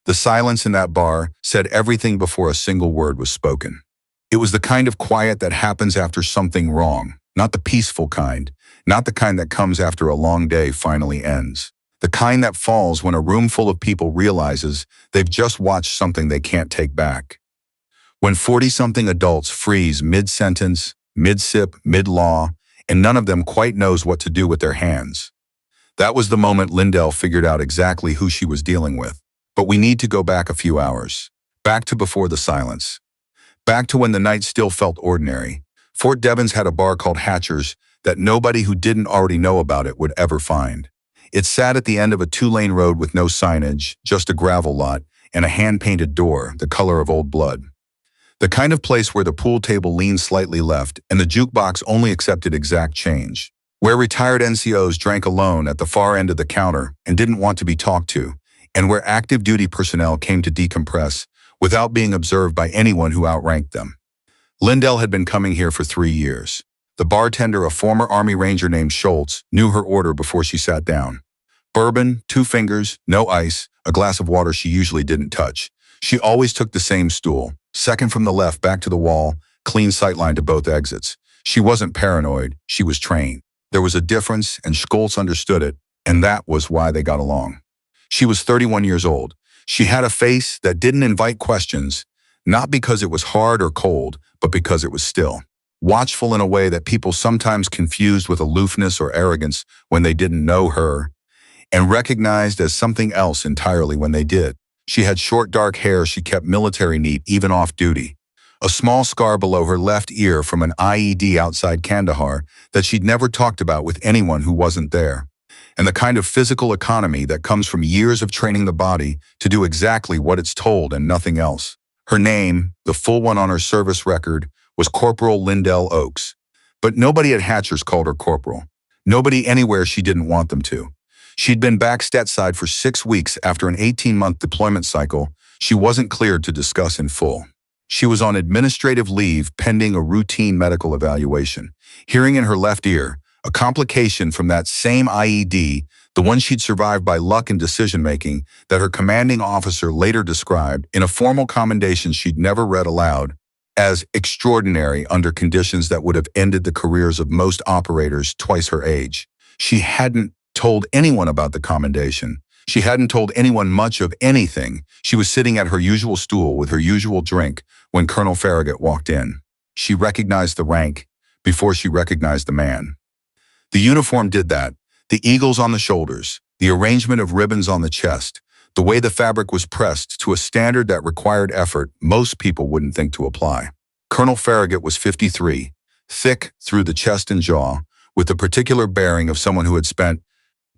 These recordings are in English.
The silence in that bar said everything before a single word was spoken. It was the kind of quiet that happens after something wrong, not the peaceful kind, not the kind that comes after a long day finally ends. The kind that falls when a room full of people realizes they've just watched something they can't take back. When 40-something adults freeze mid-sentence, mid-sip, mid-law, and none of them quite knows what to do with their hands. That was the moment Lindell figured out exactly who she was dealing with. But we need to go back a few hours. Back to before the silence. Back to when the night still felt ordinary. Fort Devens had a bar called Hatcher's that nobody who didn't already know about it would ever find. It sat at the end of a 2-lane road with no signage, just a gravel lot, and a hand-painted door, the color of old blood. The kind of place where the pool table leaned slightly left and the jukebox only accepted exact change. Where retired NCOs drank alone at the far end of the counter and didn't want to be talked to, and where active duty personnel came to decompress without being observed by anyone who outranked them. Lindell had been coming here for 3 years. The bartender, a former Army Ranger named Schultz, knew her order before she sat down. Bourbon, 2 fingers, no ice, a glass of water she usually didn't touch. She always took the same stool, second from the left back to the wall, clean sightline to both exits. She wasn't paranoid, she was trained. There was a difference, and Schultz understood it, and that was why they got along. She was 31 years old. She had a face that didn't invite questions, not because it was hard or cold, but because it was still. Watchful in a way that people sometimes confused with aloofness or arrogance when they didn't know her, and recognized as something else entirely when they did. She had short dark hair she kept military neat even off duty. A small scar below her left ear from an IED outside Kandahar that she'd never talked about with anyone who wasn't there. And the kind of physical economy that comes from years of training the body to do exactly what it's told and nothing else. Her name, the full one on her service record, was Corporal Lindell Oakes. But nobody at Hatcher's called her Corporal. Nobody anywhere she didn't want them to. She'd been back stateside for 6 weeks after an 18-month deployment cycle she wasn't cleared to discuss in full. She was on administrative leave pending a routine medical evaluation. Hearing in her left ear, a complication from that same IED, the one she'd survived by luck and decision-making that her commanding officer later described in a formal commendation she'd never read aloud as extraordinary under conditions that would have ended the careers of most operators twice her age. She hadn't told anyone about the commendation. She hadn't told anyone much of anything. She was sitting at her usual stool with her usual drink when Colonel Farragut walked in. She recognized the rank before she recognized the man. The uniform did that. The eagles on the shoulders, the arrangement of ribbons on the chest, the way the fabric was pressed to a standard that required effort most people wouldn't think to apply. Colonel Farragut was 53, thick through the chest and jaw, with the particular bearing of someone who had spent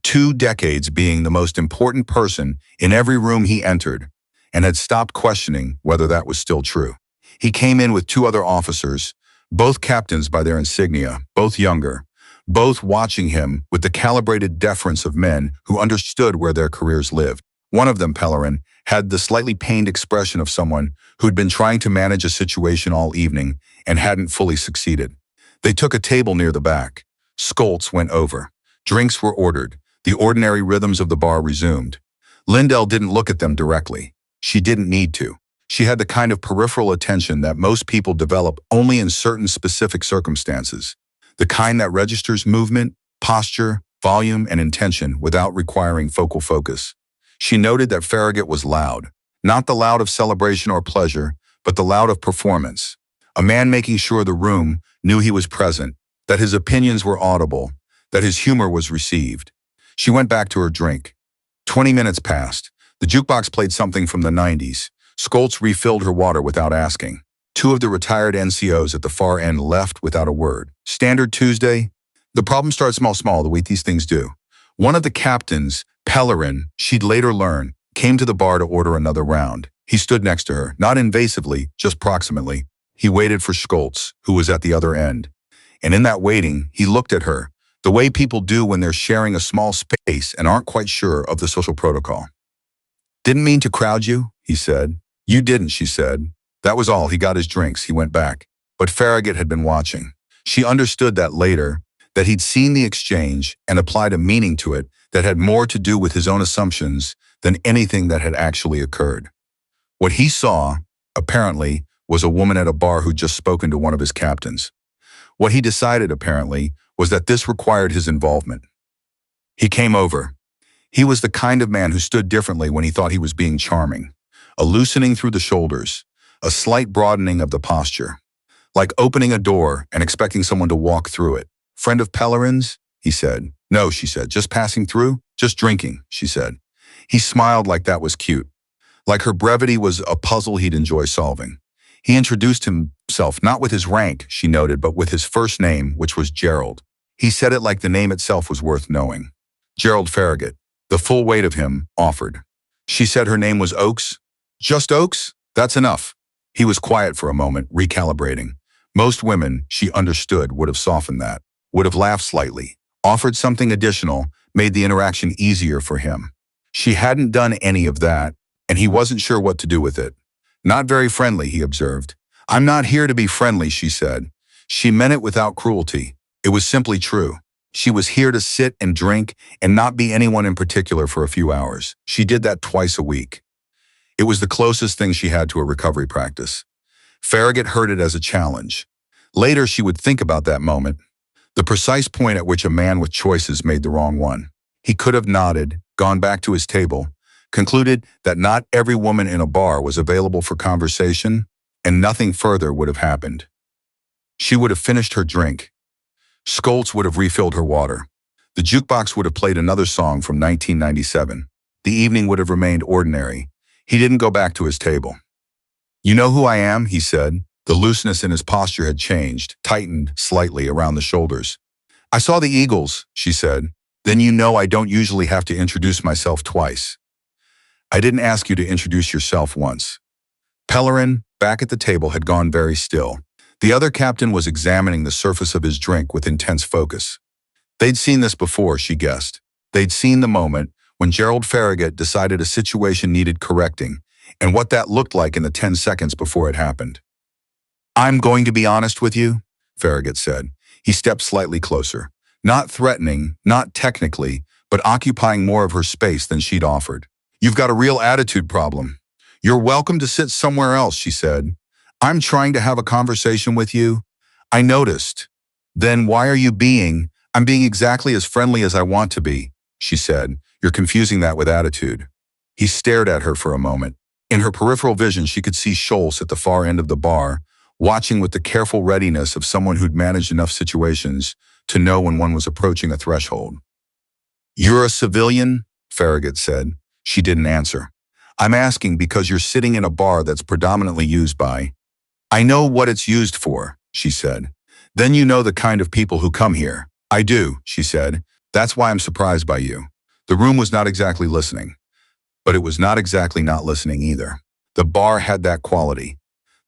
2 decades being the most important person in every room he entered, and had stopped questioning whether that was still true. He came in with 2 other officers, both captains by their insignia, both younger, both watching him with the calibrated deference of men who understood where their careers lived. One of them, Pellerin, had the slightly pained expression of someone who'd been trying to manage a situation all evening and hadn't fully succeeded. They took a table near the back. Schultz went over. Drinks were ordered. The ordinary rhythms of the bar resumed. Lindell didn't look at them directly. She didn't need to. She had the kind of peripheral attention that most people develop only in certain specific circumstances. The kind that registers movement, posture, volume, and intention without requiring focal focus. She noted that Farragut was loud. Not the loud of celebration or pleasure, but the loud of performance. A man making sure the room knew he was present, that his opinions were audible, that his humor was received. She went back to her drink. 20 minutes passed. The jukebox played something from the 90s. Schultz refilled her water without asking. 2 of the retired NCOs at the far end left without a word. Standard Tuesday? The problem starts small, the way these things do. One of the captains, Pellerin, she'd later learn, came to the bar to order another round. He stood next to her, not invasively, just proximately. He waited for Schultz, who was at the other end. And in that waiting, he looked at her, the way people do when they're sharing a small space and aren't quite sure of the social protocol. "Didn't mean to crowd you," he said. "You didn't," she said. That was all. He got his drinks. He went back. But Farragut had been watching. She understood that later, that he'd seen the exchange and applied a meaning to it that had more to do with his own assumptions than anything that had actually occurred. What he saw, apparently, was a woman at a bar who'd just spoken to one of his captains. What he decided, apparently, was that this required his involvement. He came over. He was the kind of man who stood differently when he thought he was being charming. A loosening through the shoulders, a slight broadening of the posture. Like opening a door and expecting someone to walk through it. "Friend of Pellerin's?" he said. "No," she said. "Just passing through? Just drinking," she said. He smiled like that was cute. Like her brevity was a puzzle he'd enjoy solving. He introduced himself not with his rank, she noted, but with his first name, which was Gerald. He said it like the name itself was worth knowing. Gerald Farragut. The full weight of him offered. She said her name was Oakes. "Just Oakes? That's enough." He was quiet for a moment, recalibrating. Most women, she understood, would have softened that, would have laughed slightly, offered something additional, made the interaction easier for him. She hadn't done any of that, and he wasn't sure what to do with it. "Not very friendly," he observed. "I'm not here to be friendly," she said. She meant it without cruelty. It was simply true. She was here to sit and drink and not be anyone in particular for a few hours. She did that twice a week. It was the closest thing she had to a recovery practice. Farragut heard it as a challenge. Later, she would think about that moment, the precise point at which a man with choices made the wrong one. He could have nodded, gone back to his table, concluded that not every woman in a bar was available for conversation, and nothing further would have happened. She would have finished her drink. Scholz would have refilled her water. The jukebox would have played another song from 1997. The evening would have remained ordinary. He didn't go back to his table. "You know who I am?" he said. The looseness in his posture had changed, tightened slightly around the shoulders. "I saw the Eagles," she said. "Then you know I don't usually have to introduce myself twice." "I didn't ask you to introduce yourself once." Pellerin, back at the table, had gone very still. The other captain was examining the surface of his drink with intense focus. They'd seen this before, she guessed. They'd seen the moment when Gerald Farragut decided a situation needed correcting, and what that looked like in the 10 seconds before it happened. "I'm going to be honest with you," Farragut said. He stepped slightly closer. Not threatening, not technically, but occupying more of her space than she'd offered. "You've got a real attitude problem. You're welcome to sit somewhere else," she said. "I'm trying to have a conversation with you. I noticed." "Then why are you being—" "I'm being exactly as friendly as I want to be," she said. "You're confusing that with attitude." He stared at her for a moment. In her peripheral vision, she could see Scholz at the far end of the bar, watching with the careful readiness of someone who'd managed enough situations to know when one was approaching a threshold. "You're a civilian?" Farragut said. She didn't answer. "I'm asking because you're sitting in a bar that's predominantly used by—" "I know what it's used for," she said. "Then you know the kind of people who come here." "I do," she said. "That's why I'm surprised by you." The room was not exactly listening, but it was not exactly not listening either. The bar had that quality,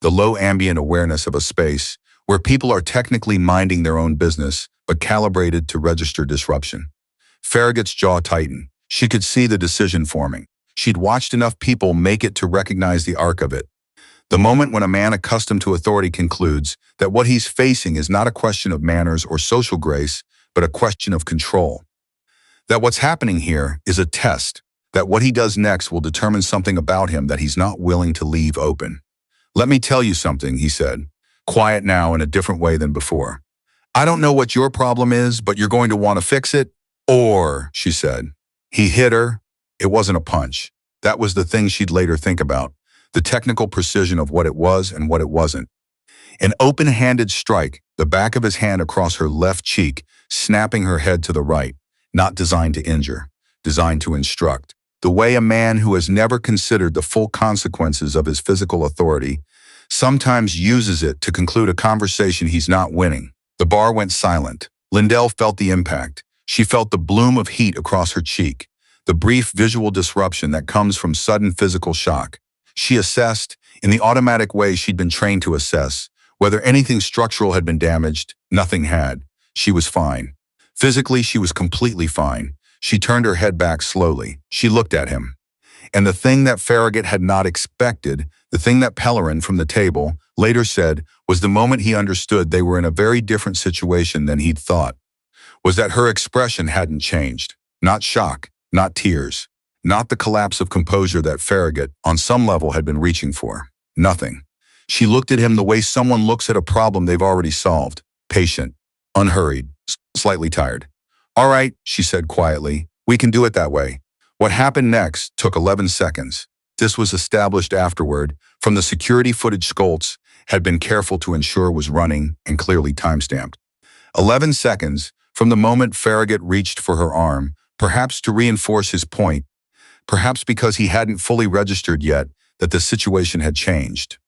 the low ambient awareness of a space where people are technically minding their own business, but calibrated to register disruption. Farragut's jaw tightened. She could see the decision forming. She'd watched enough people make it to recognize the arc of it. The moment when a man accustomed to authority concludes that what he's facing is not a question of manners or social grace, but a question of control. That what's happening here is a test, that what he does next will determine something about him that he's not willing to leave open. "Let me tell you something," he said, quiet now in a different way than before. "I don't know what your problem is, but you're going to want to fix it, or," she said. He hit her. It wasn't a punch. That was the thing she'd later think about, the technical precision of what it was and what it wasn't. An open-handed strike, the back of his hand across her left cheek, snapping her head to the right, not designed to injure, designed to instruct. The way a man who has never considered the full consequences of his physical authority sometimes uses it to conclude a conversation he's not winning. The bar went silent. Lindell felt the impact. She felt the bloom of heat across her cheek, the brief visual disruption that comes from sudden physical shock. She assessed, in the automatic way she'd been trained to assess, whether anything structural had been damaged. Nothing had. She was fine. Physically, she was completely fine. She turned her head back slowly. She looked at him. And the thing that Farragut had not expected, the thing that Pellerin from the table later said, was the moment he understood they were in a very different situation than he'd thought. was that her expression hadn't changed. Not shock, not tears, not the collapse of composure that Farragut, on some level, had been reaching for. Nothing. She looked at him the way someone looks at a problem they've already solved. Patient, unhurried, slightly tired. "All right," she said quietly. "We can do it that way." What happened next took 11 seconds. This was established afterward from the security footage Schultz had been careful to ensure was running and clearly timestamped. 11 seconds from the moment Farragut reached for her arm, perhaps to reinforce his point, perhaps because he hadn't fully registered yet that the situation had changed,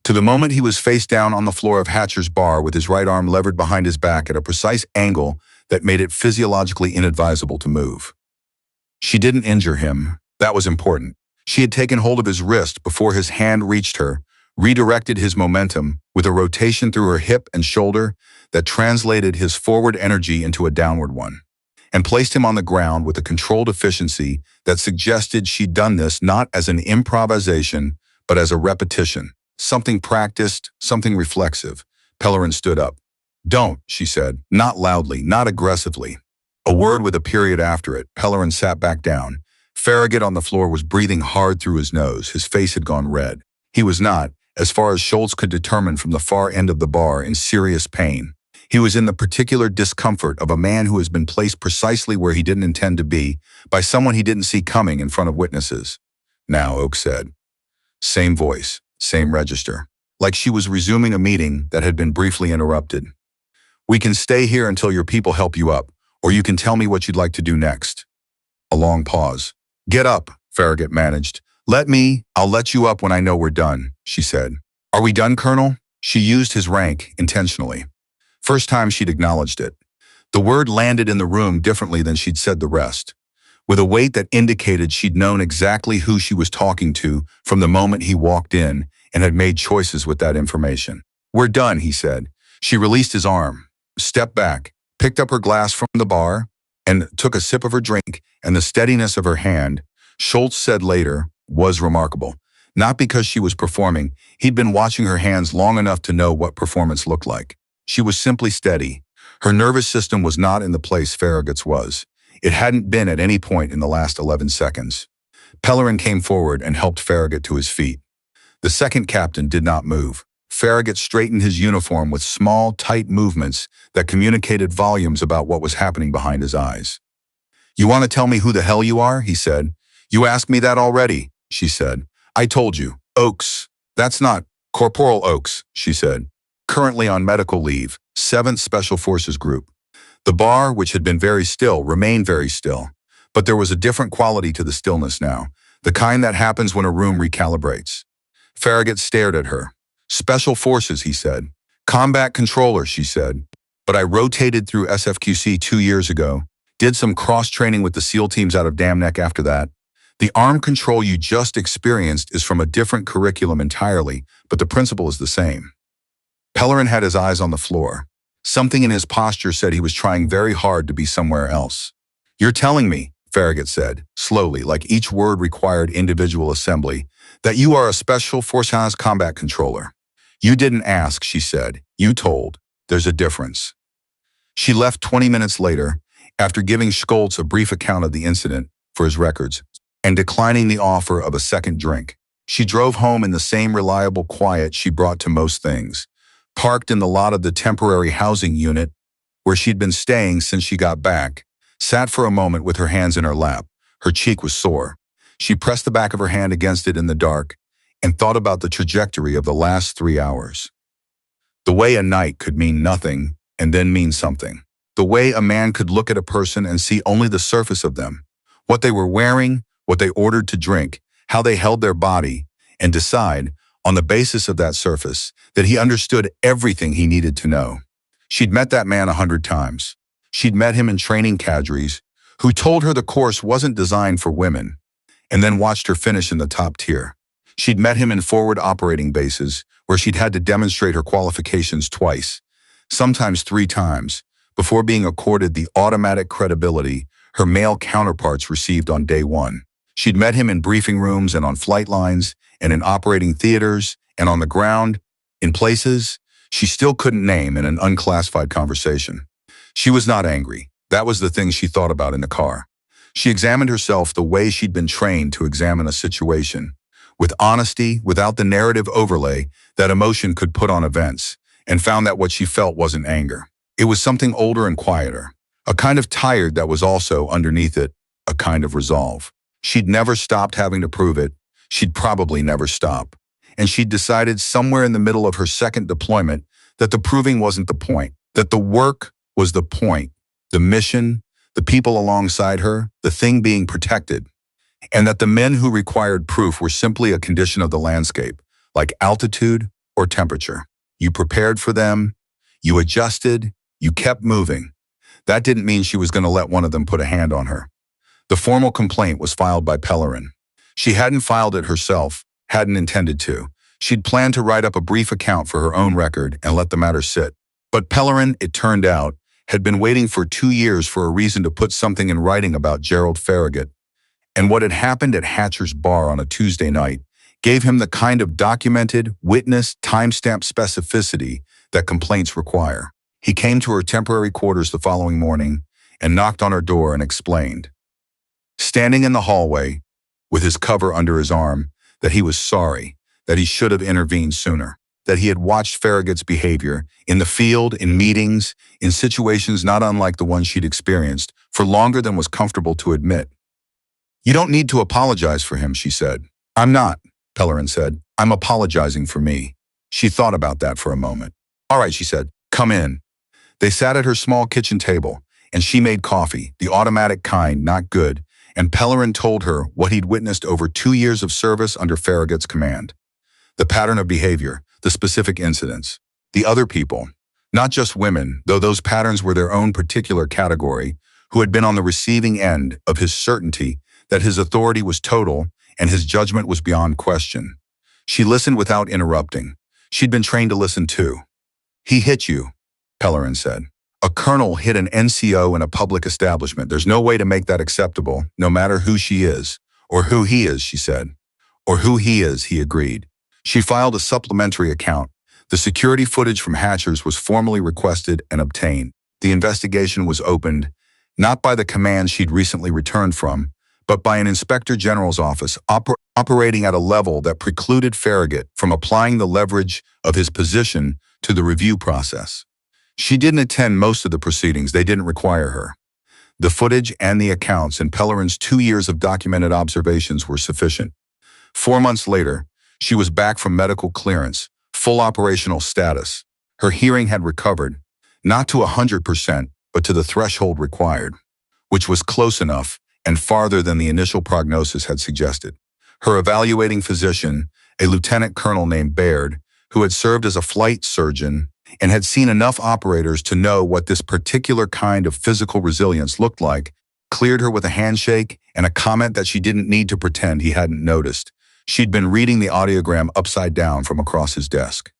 to the moment he was face down on the floor of Hatcher's bar with his right arm levered behind his back at a precise angle that made it physiologically inadvisable to move. She didn't injure him. That was important. She had taken hold of his wrist before his hand reached her, redirected his momentum with a rotation through her hip and shoulder that translated his forward energy into a downward one, and placed him on the ground with a controlled efficiency that suggested she'd done this not as an improvisation, but as a repetition, something practiced, something reflexive. Pellerin stood up. "Don't," she said, not loudly, not aggressively. A word with a period after it. Pellerin sat back down. Farragut on the floor was breathing hard through his nose. His face had gone red. He was not, as far as Schultz could determine from the far end of the bar, in serious pain. He was in the particular discomfort of a man who has been placed precisely where he didn't intend to be by someone he didn't see coming in front of witnesses. "Now," Oakes said. Same voice, same register. Like she was resuming a meeting that had been briefly interrupted. "We can stay here until your people help you up, or you can tell me what you'd like to do next." A long pause. "Get up," Farragut managed. I'll let you up when I know we're done," she said. "Are we done, Colonel?" She used his rank intentionally. First time she'd acknowledged it. The word landed in the room differently than she'd said the rest, with a weight that indicated she'd known exactly who she was talking to from the moment he walked in and had made choices with that information. "We're done," he said. She released his arm, stepped back, picked up her glass from the bar, and took a sip of her drink, and the steadiness of her hand, Schultz said later, was remarkable. Not because she was performing. He'd been watching her hands long enough to know what performance looked like. She was simply steady. Her nervous system was not in the place Farragut's was. It hadn't been at any point in the last 11 seconds. Pellerin came forward and helped Farragut to his feet. The second captain did not move. Farragut straightened his uniform with small, tight movements that communicated volumes about what was happening behind his eyes. "You want to tell me who the hell you are?" he said. "You asked me that already," she said. "I told you. Oakes." "That's not Corporal Oakes," she said. "Currently on medical leave, 7th Special Forces Group." The bar, which had been very still, remained very still. But there was a different quality to the stillness now, the kind that happens when a room recalibrates. Farragut stared at her. "Special Forces," he said. "Combat Controller," she said. "But I rotated through SFQC 2 years ago, did some cross-training with the SEAL teams out of Dam Neck after that. The arm control you just experienced is from a different curriculum entirely, but the principle is the same." Pellerin had his eyes on the floor. Something in his posture said he was trying very hard to be somewhere else. "You're telling me," Farragut said, slowly, like each word required individual assembly, "that you are a Special Forces combat controller." "You didn't ask," she said. "You told. There's a difference." She left 20 minutes later, after giving Schultz a brief account of the incident for his records, and declining the offer of a second drink. She drove home in the same reliable quiet she brought to most things, parked in the lot of the temporary housing unit where she'd been staying since she got back, sat for a moment with her hands in her lap. Her cheek was sore. She pressed the back of her hand against it in the dark and thought about the trajectory of the last 3 hours. The way a night could mean nothing and then mean something. The way a man could look at a person and see only the surface of them, what they were wearing, what they ordered to drink, how they held their body, and decide, on the basis of that surface, that he understood everything he needed to know. She'd met that man 100 times. She'd met him in training cadres who told her the course wasn't designed for women, and then watched her finish in the top tier. She'd met him in forward operating bases where she'd had to demonstrate her qualifications twice, sometimes 3 times, before being accorded the automatic credibility her male counterparts received on day 1. She'd met him in briefing rooms and on flight lines and in operating theaters and on the ground, in places she still couldn't name in an unclassified conversation. She was not angry. That was the thing she thought about in the car. She examined herself the way she'd been trained to examine a situation, with honesty, without the narrative overlay that emotion could put on events, and found that what she felt wasn't anger. It was something older and quieter, a kind of tired that was also underneath it, a kind of resolve. She'd never stopped having to prove it. She'd probably never stop. And she'd decided somewhere in the middle of her second deployment that the proving wasn't the point, that the work was the point, the mission, the people alongside her, the thing being protected, and that the men who required proof were simply a condition of the landscape, like altitude or temperature. You prepared for them, you adjusted, you kept moving. That didn't mean she was going to let one of them put a hand on her. The formal complaint was filed by Pellerin. She hadn't filed it herself, hadn't intended to. She'd planned to write up a brief account for her own record and let the matter sit. But Pellerin, it turned out, had been waiting for 2 years for a reason to put something in writing about Gerald Farragut. And what had happened at Hatcher's bar on a Tuesday night gave him the kind of documented, witnessed, timestamp specificity that complaints require. He came to her temporary quarters the following morning and knocked on her door and explained, standing in the hallway, with his cover under his arm, that he was sorry, that he should have intervened sooner, that he had watched Farragut's behavior in the field, in meetings, in situations not unlike the one she'd experienced, for longer than was comfortable to admit. "You don't need to apologize for him," she said. "I'm not," Pellerin said. "I'm apologizing for me." She thought about that for a moment. "All right," she said. "Come in." They sat at her small kitchen table, and she made coffee, the automatic kind, not good, and Pellerin told her what he'd witnessed over 2 years of service under Farragut's command. The pattern of behavior, the specific incidents, the other people, not just women, though those patterns were their own particular category, who had been on the receiving end of his certainty that his authority was total and his judgment was beyond question. She listened without interrupting. She'd been trained to listen too. "He hit you," Pellerin said. "A colonel hit an NCO in a public establishment. There's no way to make that acceptable, no matter who she is, or who he is," she said. "Or who he is," he agreed. She filed a supplementary account. The security footage from Hatcher's was formally requested and obtained. The investigation was opened, not by the command she'd recently returned from, but by an inspector general's office operating at a level that precluded Farragut from applying the leverage of his position to the review process. She didn't attend most of the proceedings. They didn't require her. The footage and the accounts and Pellerin's 2 years of documented observations were sufficient. 4 months later, she was back from medical clearance, full operational status. Her hearing had recovered, not to 100%, but to the threshold required, which was close enough and farther than the initial prognosis had suggested. Her evaluating physician, a lieutenant colonel named Baird, who had served as a flight surgeon and had seen enough operators to know what this particular kind of physical resilience looked like, cleared her with a handshake and a comment that she didn't need to pretend he hadn't noticed. She'd been reading the audiogram upside down from across his desk.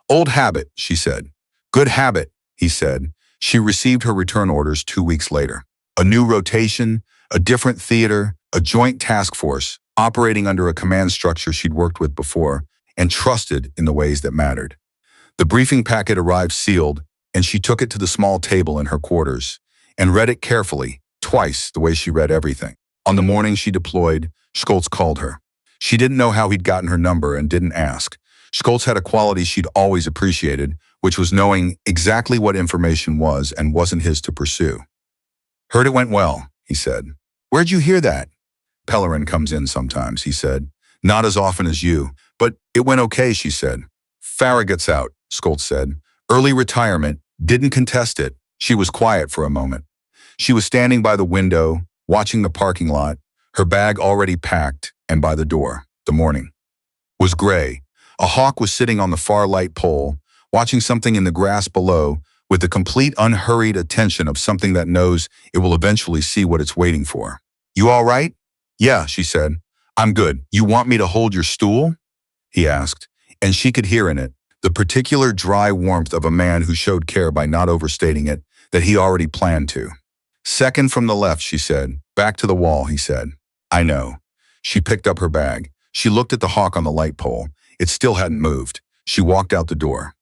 "Old habit," she said. "Good habit," he said. She received her return orders 2 weeks later. A new rotation, a different theater, a joint task force, operating under a command structure she'd worked with before and trusted in the ways that mattered. The briefing packet arrived sealed, and she took it to the small table in her quarters and read it carefully, twice the way she read everything. On the morning she deployed, Schultz called her. She didn't know how he'd gotten her number and didn't ask. Schultz had a quality she'd always appreciated, which was knowing exactly what information was and wasn't his to pursue. "Heard it went well," he said. "Where'd you hear that?" "Pellerin comes in sometimes," he said. "Not as often as you, but it went okay," she said. "Farragut's out," Schultz said. "Early retirement, didn't contest it." She was quiet for a moment. She was standing by the window, watching the parking lot, her bag already packed, and by the door. The morning was gray. A hawk was sitting on the far light pole, watching something in the grass below with the complete unhurried attention of something that knows it will eventually see what it's waiting for. "You all right?" "Yeah," she said. "I'm good. You want me to hold your stool?" he asked, and she could hear in it the particular dry warmth of a man who showed care by not overstating it, that he already planned to. "Second from the left," she said. "Back to the wall," he said. "I know." She picked up her bag. She looked at the hawk on the light pole. It still hadn't moved. She walked out the door.